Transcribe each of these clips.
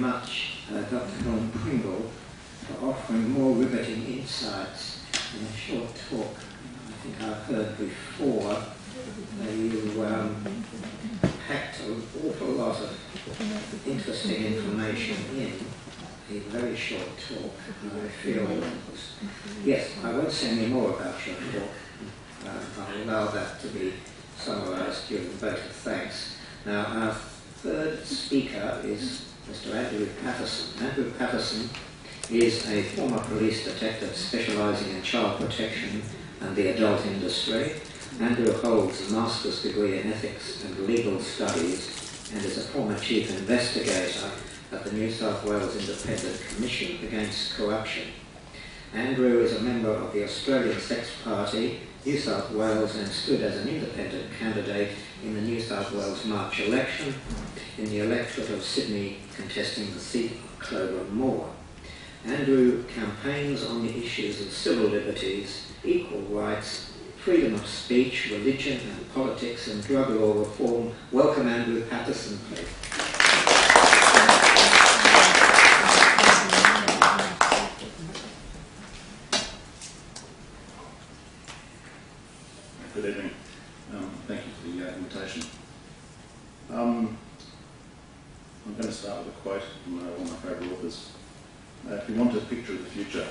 much Dr. Helen Pringle for offering more riveting insights in a short talk. I think I've heard before you packed an awful lot of interesting information in a very short talk. I feel yes, I won't say any more about your talk. I'll allow that to be summarised during the vote of thanks. Now, our third speaker is Mr. Andrew Patterson. Andrew Patterson is a former police detective specialising in child protection and the adult industry. Andrew holds a master's degree in ethics and legal studies and is a former chief investigator at the New South Wales Independent Commission Against Corruption. Andrew is a member of the Australian Sex Party, New South Wales, and stood as an independent candidate in the New South Wales March election in the electorate of Sydney, contesting the seat of Clover Moore. Andrew campaigns on the issues of civil liberties, equal rights, freedom of speech, religion and politics, and drug law reform. Welcome, Andrew Patterson, please. Good evening. Thank you for the invitation. I'm going to start with a quote from one of my favourite authors. If you want a picture of the future,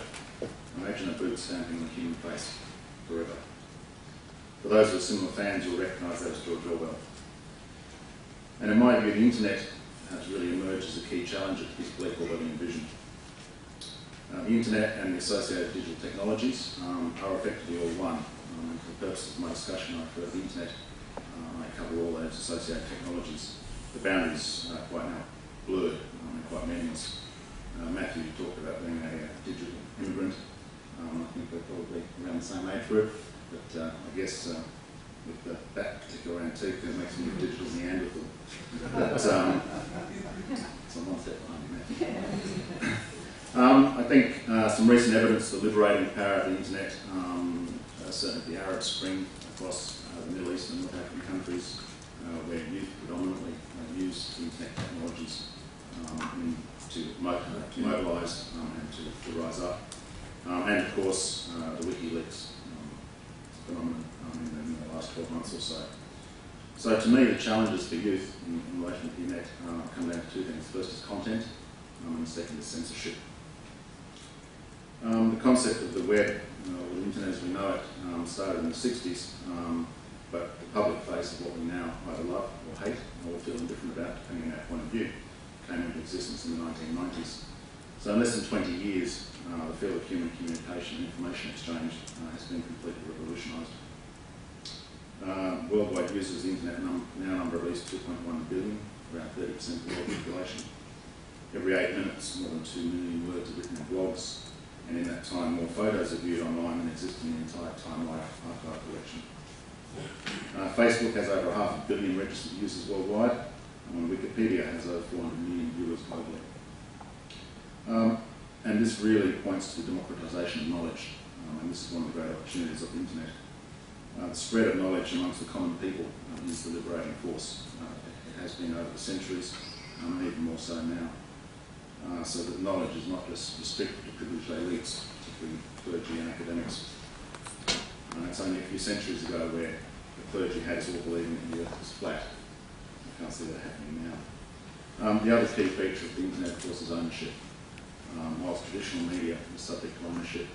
imagine a boot stamping the human face forever. For those who are similar fans, you'll recognise that as George Orwell. And in my view, the internet has really emerged as a key challenger to this bleak or living vision. The internet and the associated digital technologies are effectively all one. For the purposes of my discussion, I refer to the internet. I cover all those associated technologies. The boundaries are quite now blurred and quite meaningless. Matthew talked about being a digital immigrant. I think we're probably around the same age group, but I guess with that particular antique, it makes me a digital Neanderthal. But, so I'm one step behind you, Matthew. I think some recent evidence of the liberating power of the internet, certainly the Arab Spring across the Middle East and North African countries, where youth predominantly use internet technologies to mobilise and to rise up. And of course, the WikiLeaks phenomenon in the last 12 months or so. So to me, the challenges for youth in relation to the internet come down to two things. First is content, and the second is censorship. The concept of the web, or the internet as we know it, started in the 60s, but the public face of what we now either love or hate or feel indifferent about, depending on our point of view, came into existence in the 1990s. So in less than 20 years, the field of human communication and information exchange has been completely revolutionised. Worldwide users of the internet now number at least 2.1 billion, around 30% of the world population. Every 8 minutes, more than 2 million words are written in blogs, and in that time, more photos are viewed online than exist in the entire Time Life archive collection. Facebook has over 500 million registered users worldwide, and Wikipedia has over 400 million viewers globally. And this really points to the democratisation of knowledge, and this is one of the great opportunities of the internet. The spread of knowledge amongst the common people is the liberating force. It has been over the centuries, and even more so now. So that knowledge is not just restricted to privileged elites, particularly clergy and academics. It's only a few centuries ago where the clergy had us all believing that the earth was flat. I can't see that happening now. The other key feature of the internet, of course, is ownership. Whilst traditional media is subject to ownership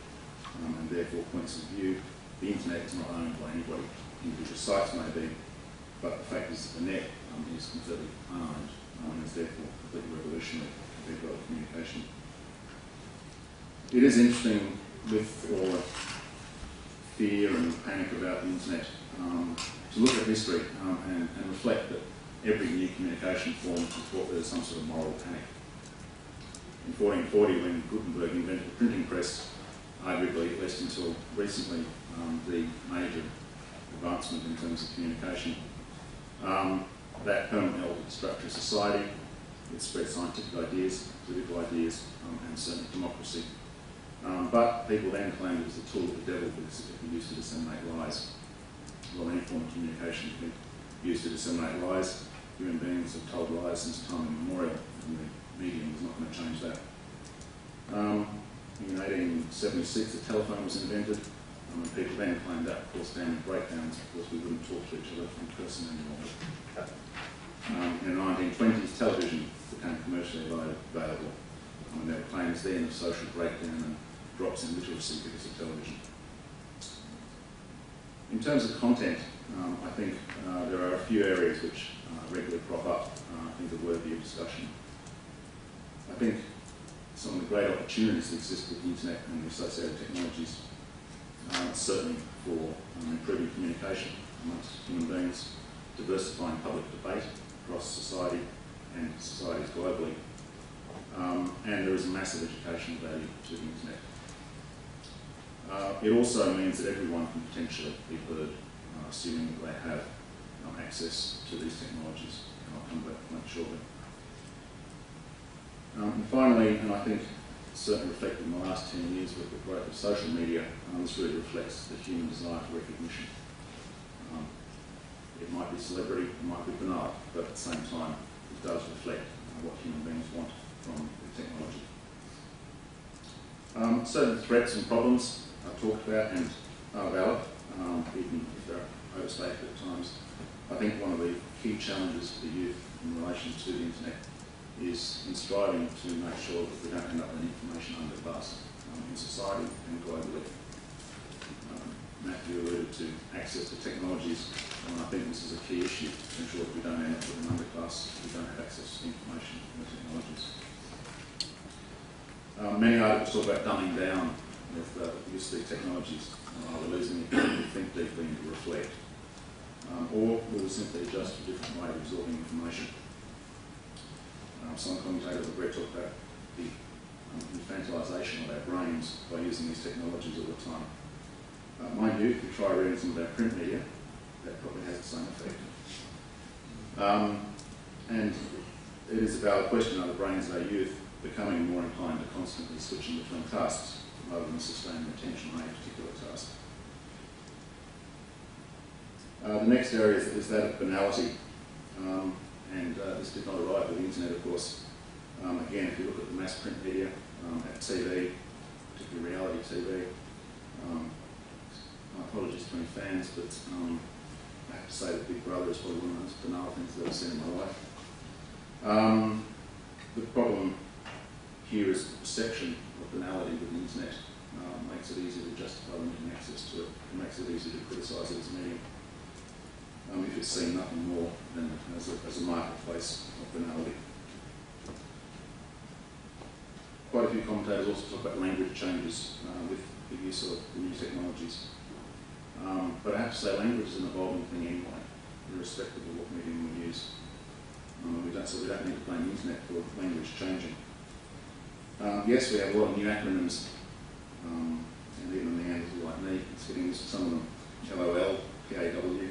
and therefore points of view, the internet is not owned by anybody. Individual sites may be, but the fact is that the net is completely unowned and is therefore completely revolutionary compared to other communication. It is interesting with all the fear and panic about the internet to look at history and reflect that every new communication form is brought with some sort of moral panic. In 1440, when Gutenberg invented the printing press, arguably, at least until recently, the major advancement in terms of communication, that permanently altered the structure of society. It spread scientific ideas, political ideas, and certainly democracy. But people then claimed it was a tool of the devil because it could be used to disseminate lies. Well, any form of communication can be used to disseminate lies. Human beings have told lies since time immemorial, and the medium was not to change that. In 1876, the telephone was invented, and people then claimed that caused damage breakdowns because we wouldn't talk to each other in person anymore. In the 1920s, television became commercially available, and there were claims then of social breakdown and drops in literacy because of television. In terms of content, I think there are a few areas which regularly crop up, I think are worthy of discussion. I think some of the great opportunities that exist with the internet and the associated technologies, certainly for improving communication amongst human beings, diversifying public debate across society and societies globally, and there is a massive educational value to the internet. It also means that everyone can potentially be heard, assuming that they have access to these technologies, and I'll come back to that shortly. And finally, and I think certainly reflected in the last 10 years with the growth of social media, this really reflects the human desire for recognition. It might be celebrity, it might be banal, but at the same time, it does reflect what human beings want from the technology. Certain threats and problems I've talked about and are valid, even if they're overstated at times. I think one of the key challenges for the youth in relation to the internet is in striving to make sure that we don't end up with information under the bus in society and globally. Matthew alluded to access to technologies, and I think this is a key issue to ensure that we don't end up with an underclass if we don't have access to information and the technologies. Many articles talk about dumbing down with the use of these technologies. We're losing the ability to think deeply and to reflect. Or we'll simply adjust to a different way of absorbing information. Some commentators have already talked about the infantilisation of our brains by using these technologies all the time. Mind you, if you try reading some of our print media, that probably has the same effect. And it is a valid question, are the brains of our youth becoming more inclined to constantly switching between tasks rather than sustaining attention on a particular task? The next area is that of banality. And this did not arrive with the internet, of course. Again, if you look at the mass print media, at TV, particularly reality TV, my apologies to any fans, but I have to say that Big Brother is probably one of the most banal things I've ever seen in my life. The problem here is the perception of banality with the internet. Makes it easy to justify limiting access to it. It makes it easy to criticise it as a medium. If it's seen nothing more than as a marketplace of banality. Quite a few commentators also talk about language changes with the use of the new technologies. But I have to say, language is an evolving thing anyway, irrespective of what medium we use. So we don't need to blame the internet for language changing. Yes, we have a lot of new acronyms, and even the Neanderthals like me, it's getting used to some of them. LOL, PAW,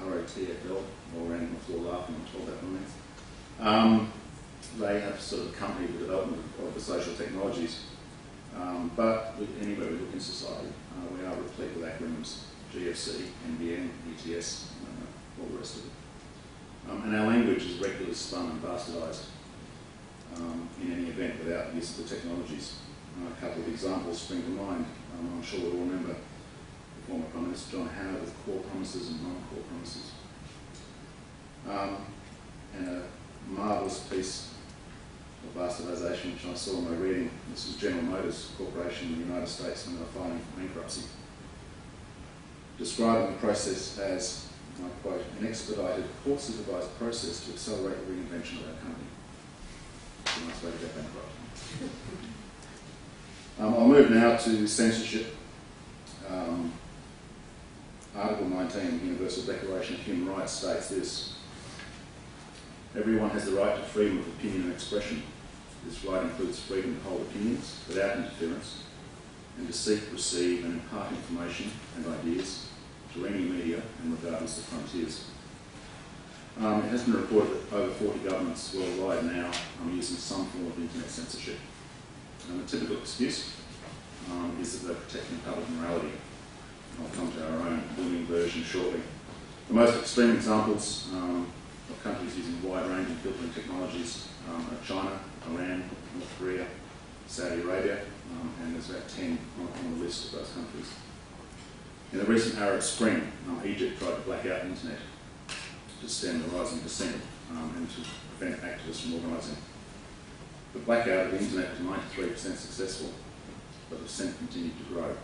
ROTFL, all around on the floor laughing, I'm told that one means. They have sort of accompanied the development of the social technologies. But anywhere we look in society, we are replete with acronyms, GFC, NBN, ETS, all the rest of it. And our language is regularly spun and bastardised in any event without the use of the technologies. A couple of examples spring to mind. I'm sure we'll all remember the former Prime Minister John Howard with core promises and non-core promises. And a marvellous piece of bastardisation which I saw in my reading. This was General Motors Corporation in the United States when they were filing for bankruptcy, describing the process as, and I quote, an expedited, court-supervised process to accelerate the reinvention of our company. It's a nice way to go bankrupt. I'll move now to censorship. Article 19 of the Universal Declaration of Human Rights states this: everyone has the right to freedom of opinion and expression. This right includes freedom to hold opinions without interference and to seek, receive and impart information and ideas through any media and regardless of frontiers. It has been reported that over 40 governments worldwide now are using some form of internet censorship. And the typical excuse is that they're protecting public morality. I'll come to our own blooming version shortly. The most extreme examples of countries using wide-ranging filtering technologies are China, Iran, Korea, Saudi Arabia, and there's about 10 on the list of those countries. In the recent Arab Spring, Egypt tried to black out the internet to stem the rising dissent and to prevent activists from organising. The blackout of the internet was 93% successful, but the dissent continued to grow.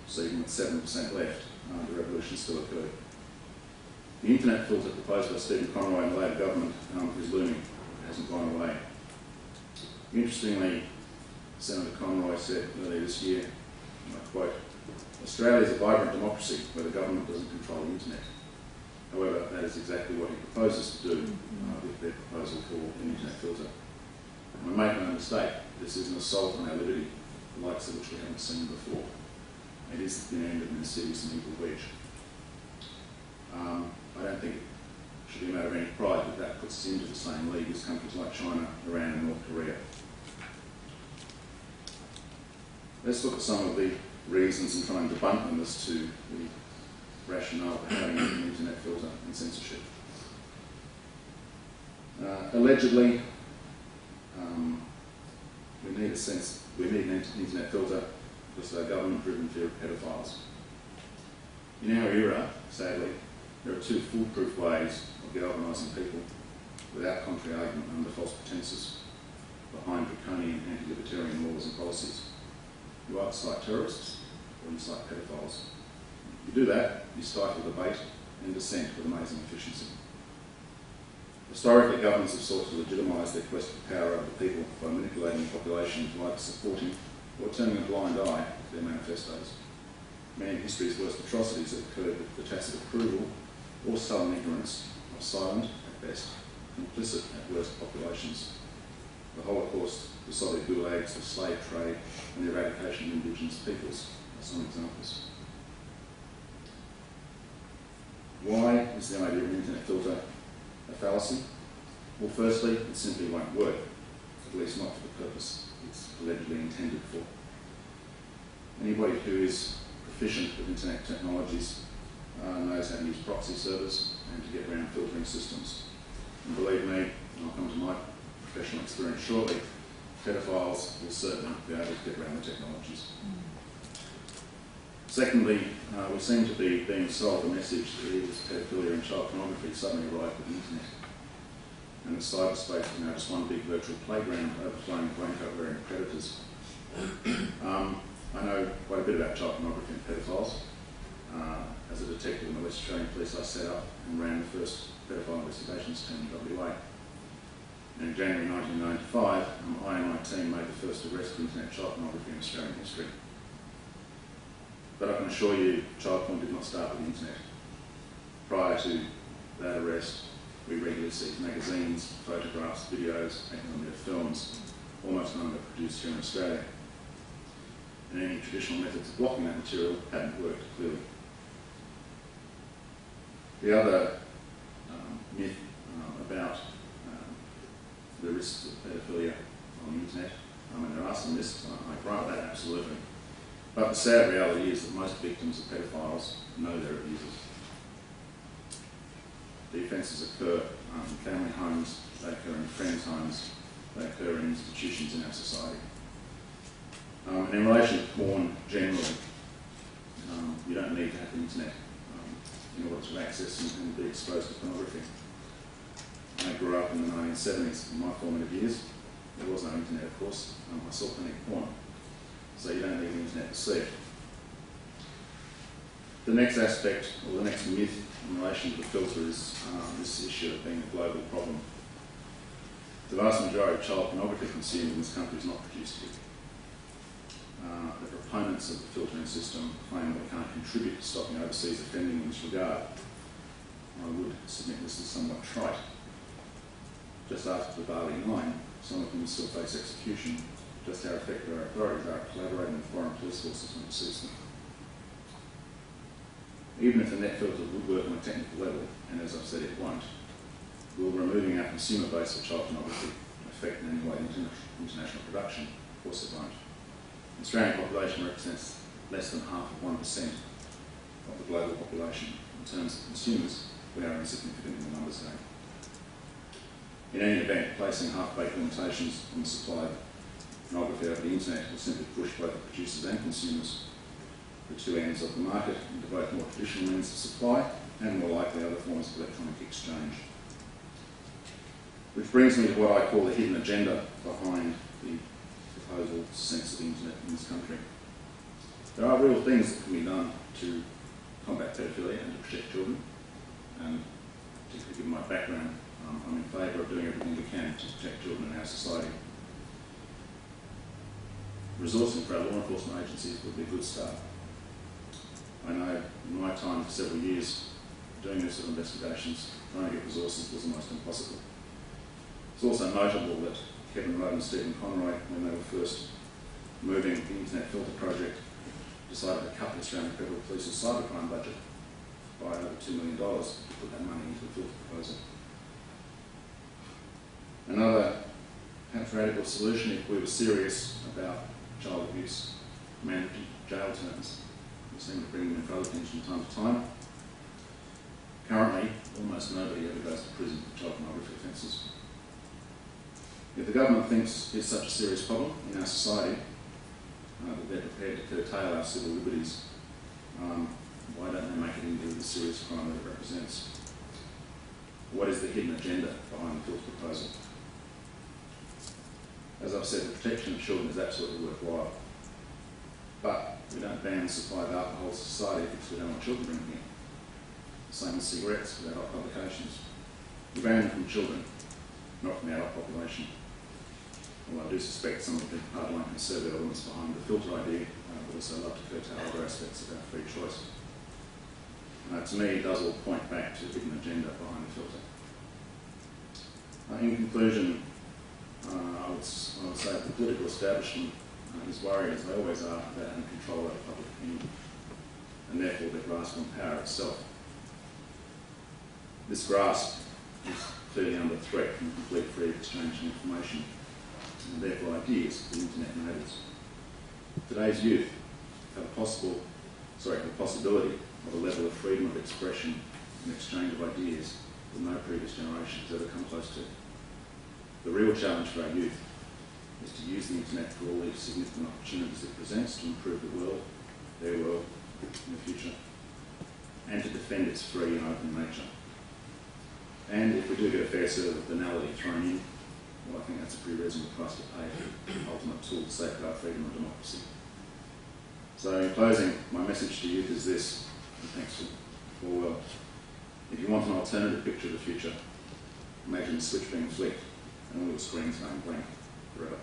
So even with 7% left, the revolution still occurred. The internet filter proposed by Stephen Conroy and the Labor government is looming. It hasn't gone away. Interestingly, Senator Conroy said earlier this year, and I quote, "Australia is a vibrant democracy where the government doesn't control the internet." However, that is exactly what he proposes to do with their proposal for an internet filter. And make no mistake, this is an assault on our liberty, the likes of which we haven't seen before. It is the end of an insidious and evil wedge. I don't think it should be a matter of any pride that that puts us into the same league as countries like China, Iran and North Korea. Let's look at some of the reasons and try and debunk them as to the rationale for having an internet filter and censorship. Allegedly, we need an internet filter because of our government-driven fear of pedophiles. In our era, sadly, there are two foolproof ways of galvanising people without contrary argument under false pretences behind draconian anti-libertarian laws and policies. You either cite terrorists or you cite pedophiles. If you do that, you stifle debate and dissent with amazing efficiency. Historically, governments have sought to legitimise their quest for power over the people by manipulating the population to either supporting or turning a blind eye to their manifestos. Many of history's worst atrocities have occurred with the tacit approval or sullen ignorance of silent, at best, complicit at worst populations. The Holocaust, the Soviet gulags, the slave trade, and the eradication of indigenous peoples are some examples. Why is the idea of an internet filter a fallacy? Well, firstly, it simply won't work, at least not for the purpose it's allegedly intended for. Anybody who is proficient with internet technologies knows how to use proxy servers and to get around filtering systems. And believe me, and I'll come to my professional experience shortly, pedophiles will certainly be able to get around the technologies. Secondly, we seem to be being sold the message that evils, pedophilia and child pornography suddenly arrived with the internet. And the cyberspace is now just one big virtual playground overflowing with raincoat-wearing predators. I know quite a bit about child pornography and pedophiles. As a detective in the West Australian Police, I set up and ran the first pedophile investigations team in WA. And in January 1995, I and my team made the first arrest of internet child pornography in Australian history. But I can assure you, child porn did not start with the internet. Prior to that arrest, we regularly see magazines, photographs, videos, 8mm films, almost none that produced here in Australia. And any traditional methods of blocking that material hadn't worked, clearly. The other myth about the risks of pedophilia on the internet, there are some risks, I grant that absolutely. But the sad reality is that most victims of pedophiles know their abusers. The offences occur in family homes, they occur in friends' homes, they occur in institutions in our society. And in relation to porn generally, you don't need to have the internet in order to access and be exposed to pornography. I grew up in the 1970s, in my formative years. There was no internet, of course. I saw plenty of porn. So you don't need the internet to see it. The next aspect, or the next myth in relation to the filter is this issue of being a global problem. The vast majority of child pornography consumed in this country is not produced here. The proponents of the filtering system claim that it can't contribute to stopping overseas offending in this regard. I would submit this is somewhat trite. Just after the Bali 9, some of them still face execution. Just how effective our authorities are collaborating with foreign police forces when it suits them. Even if the net filter would work on a technical level, and as I've said it won't, will removing our consumer base of child pornography affect in any way international production? Of course it won't. The Australian population represents less than half of 1% of the global population. In terms of consumers, we are insignificant in the numbers game. In any event, placing half-baked limitations on the supply of pornography over the internet will simply push both the producers and consumers to the two ends of the market and devote more traditional means of supply and more likely other forms of electronic exchange. Which brings me to what I call the hidden agenda behind the proposal to censor the internet in this country. There are real things that can be done to combat pedophilia and to protect children, and particularly given my background, I'm in favour of doing everything we can to protect children in our society. Resourcing for our law enforcement agencies would be a good start. I know in my time for several years doing this sort of investigations, trying to get resources was almost impossible. It's also notable that Kevin Rudd and Stephen Conroy, when they were first moving the Internet Filter project, decided to cut the Australian Federal Police's cybercrime budget by over $2 million to put that money into the filter proposal. Another perhaps radical solution, if we were serious about child abuse, mandatory jail terms. We seem to bring them in for other things from time to time. Currently, almost nobody ever goes to prison for child pornography offences. If the government thinks it's such a serious problem in our society that they're prepared to curtail our civil liberties, why don't they make it into the serious crime that it represents? What is the hidden agenda behind the filter proposal? As I've said, the protection of children is absolutely worthwhile. But we don't ban the supply of alcohol to society because we don't want children drinking it. Same with cigarettes with adult publications. We ban them from children, not from the adult population. Although I do suspect some of the hardline conservative elements behind the filter idea would also love to curtail other aspects of our free choice. To me, it does all point back to the hidden agenda behind the filter. In conclusion, I would say the political establishment is worried, as they always are, about having control over public opinion, and therefore their grasp on power itself. This grasp is clearly under threat from complete free exchange of information, and therefore ideas to the internet neighbours. Today's youth have the possibility of a level of freedom of expression and exchange of ideas that no previous generation has ever come close to. The real challenge for our youth is to use the internet for all the significant opportunities it presents to improve the world, their world, in the future, and to defend its free and open nature. And if we do get a fair serve of banality thrown in, well, I think that's a pretty reasonable price to pay for the ultimate tool to safeguard freedom and democracy. So in closing, my message to youth is this, and thanks for if you want an alternative picture of the future, imagine the switch being flicked and all the screens going blank forever.